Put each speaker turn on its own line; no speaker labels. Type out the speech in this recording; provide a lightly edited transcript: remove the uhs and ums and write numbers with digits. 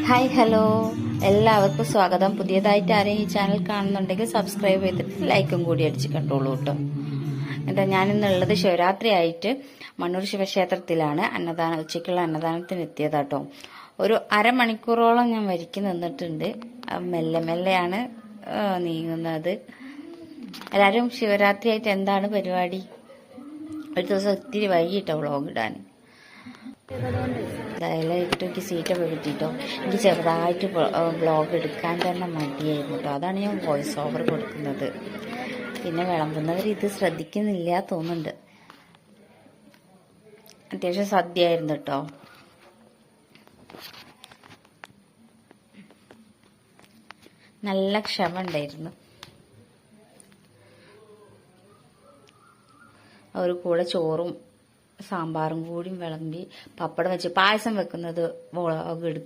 Hi hello, എല്ലാവർക്കും സ്വാഗതം. പുതിയതായിട്ട് ആരെയും ഈ ചാനൽ കാണുന്നുണ്ടെങ്കിൽ സബ്സ്ക്രൈബ് ചെയ്തിട്ട് ലൈക്കും കൂടി അടിച്ച് കണ്ടോളൂ കേട്ടോ. ഞാനിന്നുള്ളത് ശിവരാത്രി ആയിട്ട് മണ്ണൂർ ശിവക്ഷേത്രത്തിലാണ് ഉച്ചയ്ക്കുള്ള അന്നദാനത്തിന് എത്തിയതാട്ടോ. ഒരു അരമണിക്കൂറോളം ഞാൻ വരിക്ക് നിന്നിട്ടുണ്ട്. മെല്ലെ മെല്ലെയാണ് നീങ്ങുന്നത്. എല്ലാവരും ശിവരാത്രി ആയിട്ട് എന്താണ് പരിപാടി? ഒരു ദിവസം ഒത്തിരി വൈകിട്ടോ വ്ളോഗ് ഇടാൻ. ഇതെല്ലാം എനിക്ക് സീറ്റൊക്കെ കിട്ടിയിട്ടോ. എനിക്ക് ചെറുതായിട്ട് വ്ളോഗ് എടുക്കാൻ തന്നെ മടിയായിരുന്നു കേട്ടോ. അതാണ് ഞാൻ വോയിസ് ഓവർ കൊടുക്കുന്നത്. പിന്നെ വിളമ്പുന്നവർ ഇത് ശ്രദ്ധിക്കുന്നില്ല തോന്നുന്നുണ്ട്. അത്യാവശ്യം സദ്യയായിരുന്നു കേട്ടോ. നല്ല ക്ഷമ ഉണ്ടായിരുന്നു. ഒരു കൂടെ ചോറും സാമ്പാറും കൂടി വിളമ്പി പപ്പടം വെച്ച് പായസം വെക്കുന്നത് വ്ളോഗ് എടുത്തു.